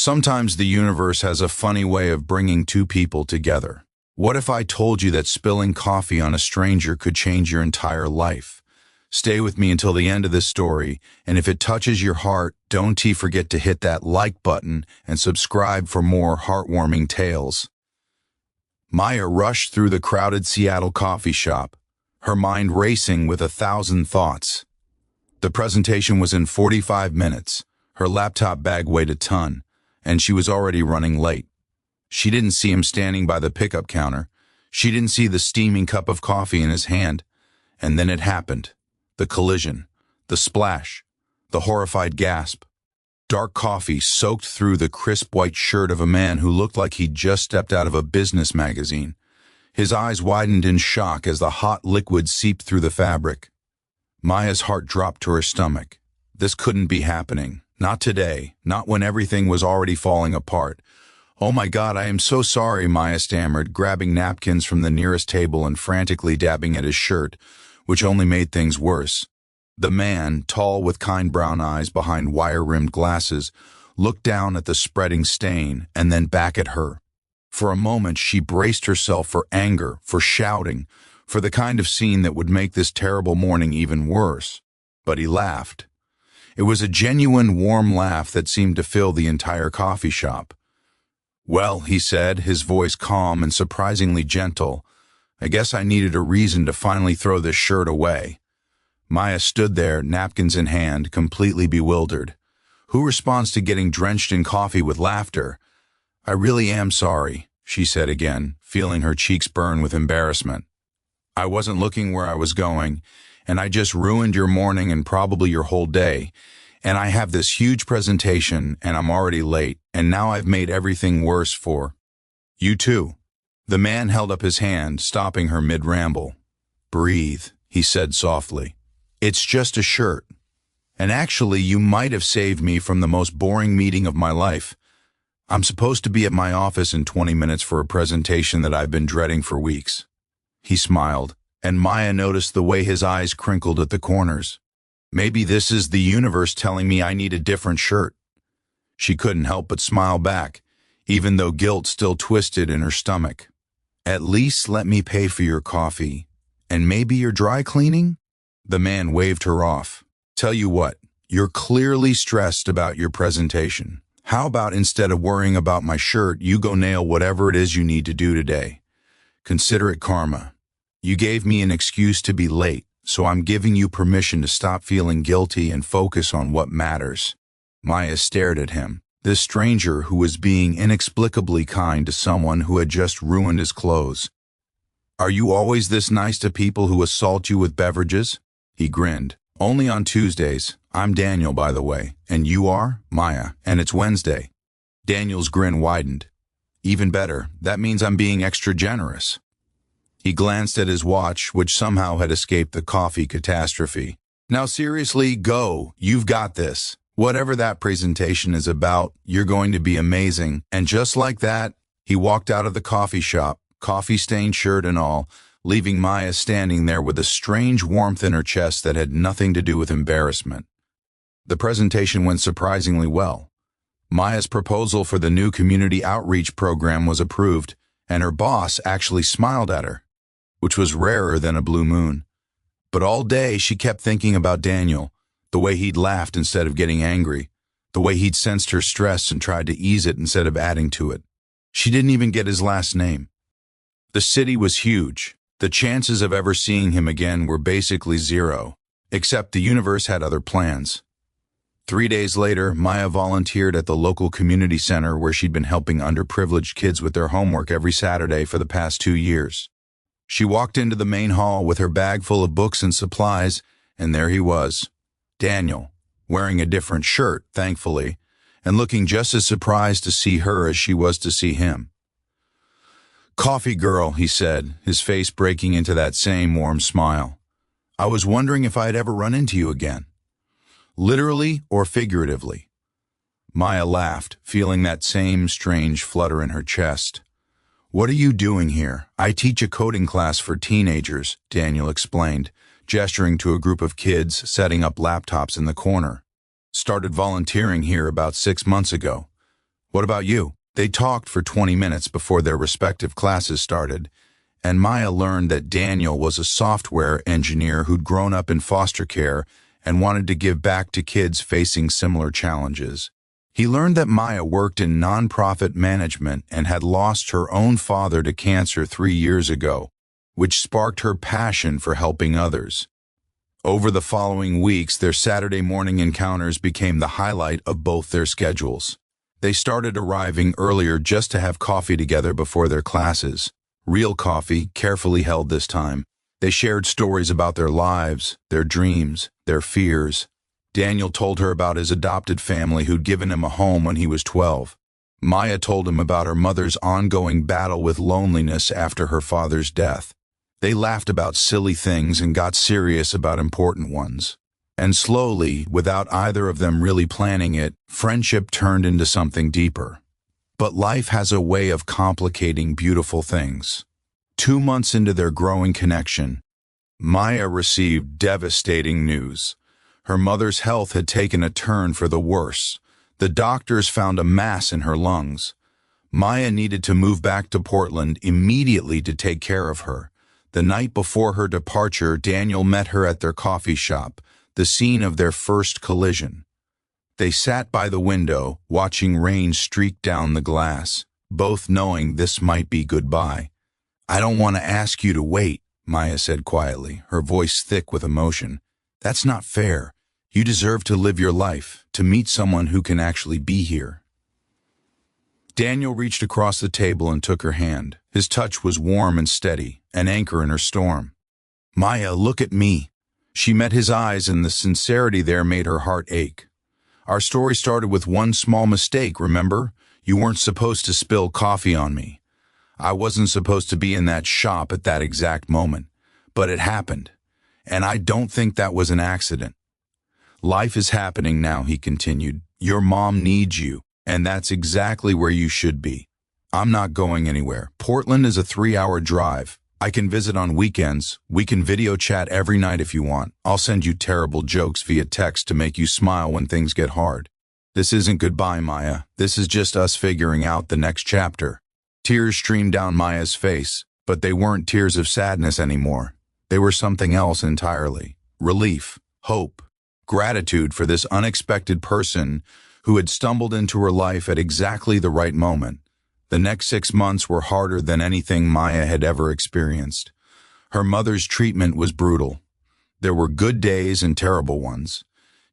Sometimes the universe has a funny way of bringing two people together. What if I told you that spilling coffee on a stranger could change your entire life? Stay with me until the end of this story, and if it touches your heart, don't forget to hit that like button and subscribe for more heartwarming tales. Maya rushed through the crowded Seattle coffee shop, her mind racing with 1,000 thoughts. The presentation was in 45 minutes. Her laptop bag weighed a ton, and she was already running late. She didn't see him standing by the pickup counter. She didn't see the steaming cup of coffee in his hand. And then it happened. The collision, the splash, the horrified gasp. Dark coffee soaked through the crisp white shirt of a man who looked like he'd just stepped out of a business magazine. His eyes widened in shock as the hot liquid seeped through the fabric. Maya's heart dropped to her stomach. This couldn't be happening. Not today. Not when everything was already falling apart. "Oh my God, I am so sorry," Maya stammered, grabbing napkins from the nearest table and frantically dabbing at his shirt, which only made things worse. The man, tall with kind brown eyes behind wire-rimmed glasses, looked down at the spreading stain and then back at her. For a moment, she braced herself for anger, for shouting, for the kind of scene that would make this terrible morning even worse. But he laughed. It was a genuine, warm laugh that seemed to fill the entire coffee shop. "Well," he said, his voice calm and surprisingly gentle, "I guess I needed a reason to finally throw this shirt away." Maya stood there, napkins in hand, completely bewildered. Who responds to getting drenched in coffee with laughter? "I really am sorry," she said again, feeling her cheeks burn with embarrassment. "I wasn't looking where I was going, and I just ruined your morning and probably your whole day. And I have this huge presentation, and I'm already late, and now I've made everything worse for you too." The man held up his hand, stopping her mid-ramble. "Breathe," he said softly. "It's just a shirt. And actually, you might have saved me from the most boring meeting of my life. I'm supposed to be at my office in 20 minutes for a presentation that I've been dreading for weeks." He smiled, and Maya noticed the way his eyes crinkled at the corners. Maybe this is the universe telling me I need a different shirt. She couldn't help but smile back, even though guilt still twisted in her stomach. "At least let me pay for your coffee. And maybe your dry cleaning?" The man waved her off. "Tell you what, you're clearly stressed about your presentation. How about instead of worrying about my shirt, you go nail whatever it is you need to do today? Consider it karma. You gave me an excuse to be late, so I'm giving you permission to stop feeling guilty and focus on what matters." Maya stared at him, this stranger who was being inexplicably kind to someone who had just ruined his clothes. "Are you always this nice to people who assault you with beverages?" He grinned. "Only on Tuesdays. I'm Daniel, by the way. And you are?" "Maya. And it's Wednesday." Daniel's grin widened. "Even better. That means I'm being extra generous." He glanced at his watch, which somehow had escaped the coffee catastrophe. "Now seriously, go. You've got this. Whatever that presentation is about, you're going to be amazing." And just like that, he walked out of the coffee shop, coffee-stained shirt and all, leaving Maya standing there with a strange warmth in her chest that had nothing to do with embarrassment. The presentation went surprisingly well. Maya's proposal for the new community outreach program was approved, and her boss actually smiled at her, which was rarer than a blue moon. But all day she kept thinking about Daniel, the way he'd laughed instead of getting angry, the way he'd sensed her stress and tried to ease it instead of adding to it. She didn't even get his last name. The city was huge. The chances of ever seeing him again were basically zero, except the universe had other plans. 3 days later, Maya volunteered at the local community center where she'd been helping underprivileged kids with their homework every Saturday for the past 2 years. She walked into the main hall with her bag full of books and supplies, and there he was, Daniel, wearing a different shirt, thankfully, and looking just as surprised to see her as she was to see him. "Coffee girl," he said, his face breaking into that same warm smile. "I was wondering if I'd ever run into you again." "Literally or figuratively?" Maya laughed, feeling that same strange flutter in her chest. "What are you doing here? I teach a coding class for teenagers," Daniel explained, gesturing to a group of kids setting up laptops in the corner. "Started volunteering here about 6 months ago. What about you? They talked for 20 minutes before their respective classes started, and Maya learned that Daniel was a software engineer who'd grown up in foster care and wanted to give back to kids facing similar challenges. He learned that Maya worked in nonprofit management and had lost her own father to cancer 3 years ago, which sparked her passion for helping others. Over the following weeks, their Saturday morning encounters became the highlight of both their schedules. They started arriving earlier just to have coffee together before their classes. Real coffee, carefully held this time. They shared stories about their lives, their dreams, their fears. Daniel told her about his adopted family who'd given him a home when he was 12. Maya told him about her mother's ongoing battle with loneliness after her father's death. They laughed about silly things and got serious about important ones. And slowly, without either of them really planning it, friendship turned into something deeper. But life has a way of complicating beautiful things. 2 months into their growing connection, Maya received devastating news. Her mother's health had taken a turn for the worse. The doctors found a mass in her lungs. Maya needed to move back to Portland immediately to take care of her. The night before her departure, Daniel met her at their coffee shop, the scene of their first collision. They sat by the window, watching rain streak down the glass, both knowing this might be goodbye. "I don't want to ask you to wait," Maya said quietly, her voice thick with emotion. "That's not fair. You deserve to live your life, to meet someone who can actually be here." Daniel reached across the table and took her hand. His touch was warm and steady, an anchor in her storm. "Maya, look at me." She met his eyes, and the sincerity there made her heart ache. "Our story started with one small mistake, remember? You weren't supposed to spill coffee on me. I wasn't supposed to be in that shop at that exact moment, but it happened. And I don't think that was an accident. Life is happening now," he continued. "Your mom needs you, and that's exactly where you should be. I'm not going anywhere. Portland is a 3-hour drive. I can visit on weekends. We can video chat every night if you want. I'll send you terrible jokes via text to make you smile when things get hard. This isn't goodbye, Maya. This is just us figuring out the next chapter." Tears streamed down Maya's face, but they weren't tears of sadness anymore. They were something else entirely. Relief, hope, gratitude for this unexpected person who had stumbled into her life at exactly the right moment. The next 6 months were harder than anything Maya had ever experienced. Her mother's treatment was brutal. There were good days and terrible ones.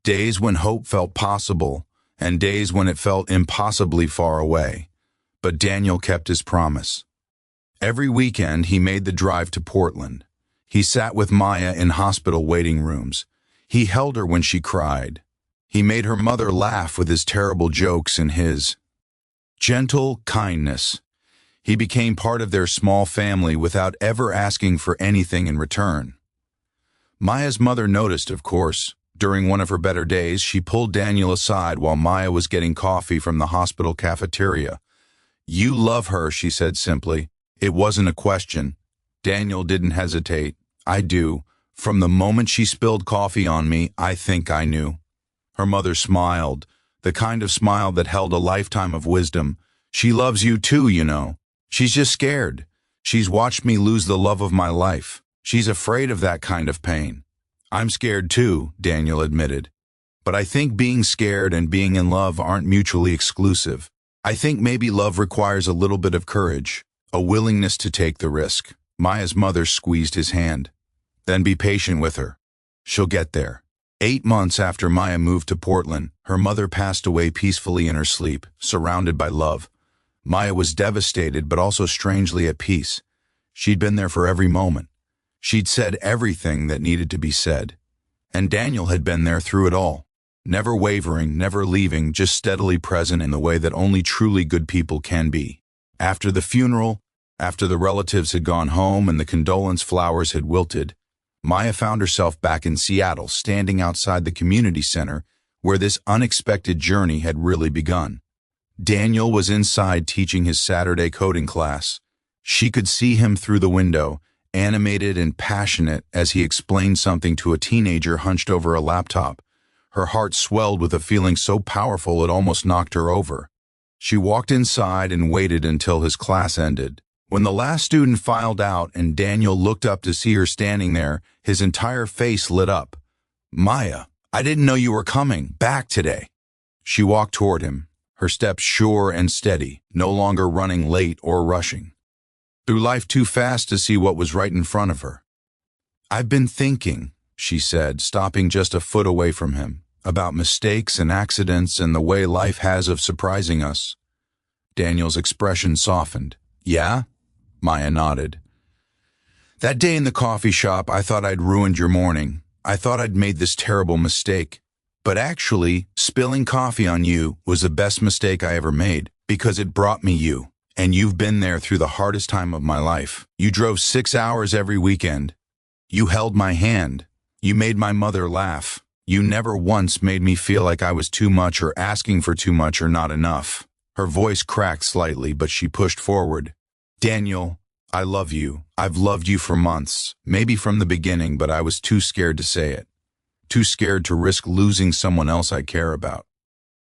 Days when hope felt possible, and days when it felt impossibly far away. But Daniel kept his promise. Every weekend he made the drive to Portland. He sat with Maya in hospital waiting rooms. He held her when she cried. He made her mother laugh with his terrible jokes and his gentle kindness. He became part of their small family without ever asking for anything in return. Maya's mother noticed, of course. During one of her better days, she pulled Daniel aside while Maya was getting coffee from the hospital cafeteria. "You love her," she said simply. It wasn't a question. Daniel didn't hesitate. "I do. From the moment she spilled coffee on me, I think I knew." Her mother smiled, the kind of smile that held a lifetime of wisdom. "She loves you too, you know. She's just scared. She's watched me lose the love of my life. She's afraid of that kind of pain." "I'm scared too," Daniel admitted. "But I think being scared and being in love aren't mutually exclusive. I think maybe love requires a little bit of courage, a willingness to take the risk." Maya's mother squeezed his hand. "Then be patient with her. She'll get there." 8 months after Maya moved to Portland, her mother passed away peacefully in her sleep, surrounded by love. Maya was devastated, but also strangely at peace. She'd been there for every moment. She'd said everything that needed to be said. And Daniel had been there through it all. Never wavering, never leaving, just steadily present in the way that only truly good people can be. After the funeral, after the relatives had gone home and the condolence flowers had wilted, Maya found herself back in Seattle, standing outside the community center where this unexpected journey had really begun. Daniel was inside teaching his Saturday coding class. She could see him through the window, animated and passionate as he explained something to a teenager hunched over a laptop. Her heart swelled with a feeling so powerful it almost knocked her over. She walked inside and waited until his class ended. When the last student filed out and Daniel looked up to see her standing there, his entire face lit up. "Maya, I didn't know you were coming back today." She walked toward him, her steps sure and steady, no longer running late or rushing. Through life too fast to see what was right in front of her. "I've been thinking," she said, stopping just a foot away from him, "about mistakes and accidents and the way life has of surprising us." Daniel's expression softened. "Yeah?" Maya nodded. "That day in the coffee shop, I thought I'd ruined your morning. I thought I'd made this terrible mistake. But actually, spilling coffee on you was the best mistake I ever made, because it brought me you. And you've been there through the hardest time of my life. You drove 6 hours every weekend. You held my hand. You made my mother laugh. You never once made me feel like I was too much or asking for too much or not enough." Her voice cracked slightly, but she pushed forward. "Daniel, I love you. I've loved you for months, maybe from the beginning, but I was too scared to say it. Too scared to risk losing someone else I care about.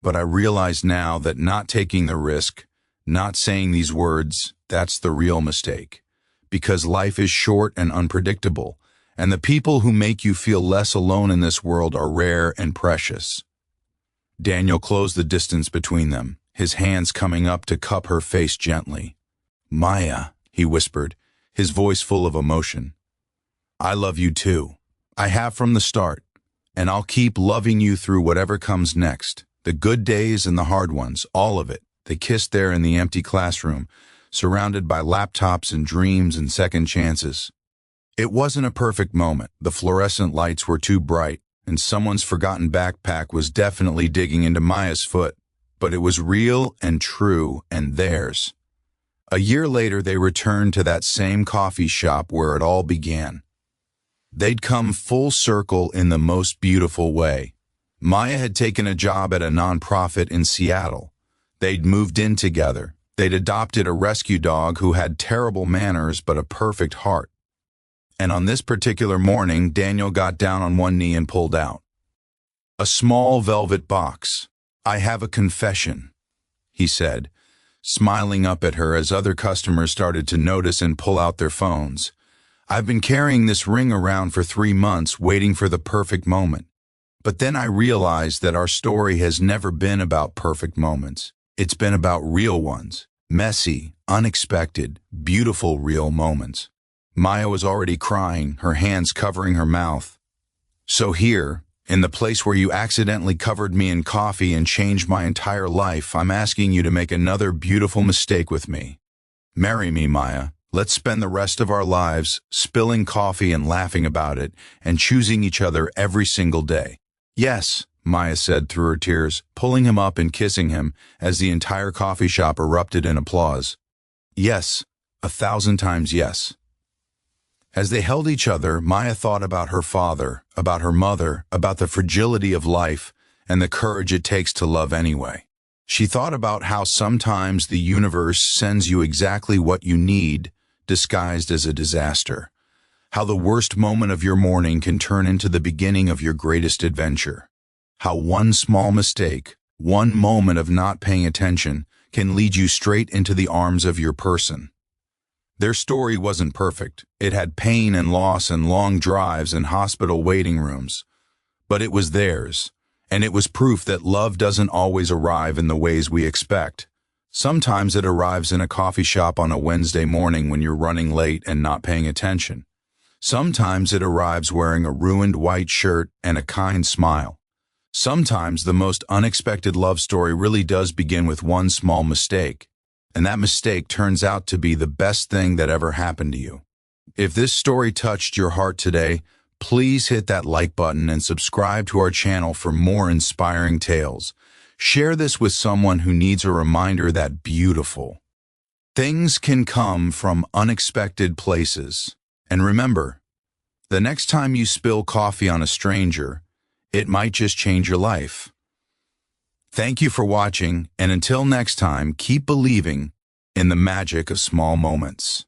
But I realize now that not taking the risk, not saying these words, that's the real mistake. Because life is short and unpredictable, and the people who make you feel less alone in this world are rare and precious." Daniel closed the distance between them, his hands coming up to cup her face gently. "Maya," he whispered, his voice full of emotion. "I love you too. I have from the start, and I'll keep loving you through whatever comes next. The good days and the hard ones, all of it." They kissed there in the empty classroom, surrounded by laptops and dreams and second chances. It wasn't a perfect moment. The fluorescent lights were too bright, and someone's forgotten backpack was definitely digging into Maya's foot. But it was real and true, and theirs. A year later, they returned to that same coffee shop where it all began. They'd come full circle in the most beautiful way. Maya had taken a job at a nonprofit in Seattle. They'd moved in together. They'd adopted a rescue dog who had terrible manners but a perfect heart. And on this particular morning, Daniel got down on one knee and pulled out a small velvet box. "I have a confession," he said, smiling up at her as other customers started to notice and pull out their phones. "I've been carrying this ring around for 3 months, waiting for the perfect moment. But then I realized that our story has never been about perfect moments. It's been about real ones, messy, unexpected, beautiful real moments." Maya was already crying, her hands covering her mouth. "So here, in the place where you accidentally covered me in coffee and changed my entire life, I'm asking you to make another beautiful mistake with me. Marry me, Maya. Let's spend the rest of our lives spilling coffee and laughing about it and choosing each other every single day." "Yes," Maya said through her tears, pulling him up and kissing him as the entire coffee shop erupted in applause. "Yes, 1,000 times yes." As they held each other, Maya thought about her father, about her mother, about the fragility of life, and the courage it takes to love anyway. She thought about how sometimes the universe sends you exactly what you need, disguised as a disaster. How the worst moment of your morning can turn into the beginning of your greatest adventure. How one small mistake, one moment of not paying attention, can lead you straight into the arms of your person. Their story wasn't perfect. It had pain and loss and long drives and hospital waiting rooms. But it was theirs, and it was proof that love doesn't always arrive in the ways we expect. Sometimes it arrives in a coffee shop on a Wednesday morning when you're running late and not paying attention. Sometimes it arrives wearing a ruined white shirt and a kind smile. Sometimes the most unexpected love story really does begin with one small mistake. And that mistake turns out to be the best thing that ever happened to you. If this story touched your heart today, please hit that like button and subscribe to our channel for more inspiring tales. Share this with someone who needs a reminder that beautiful things can come from unexpected places. And remember, the next time you spill coffee on a stranger, it might just change your life. Thank you for watching, and until next time, keep believing in the magic of small moments.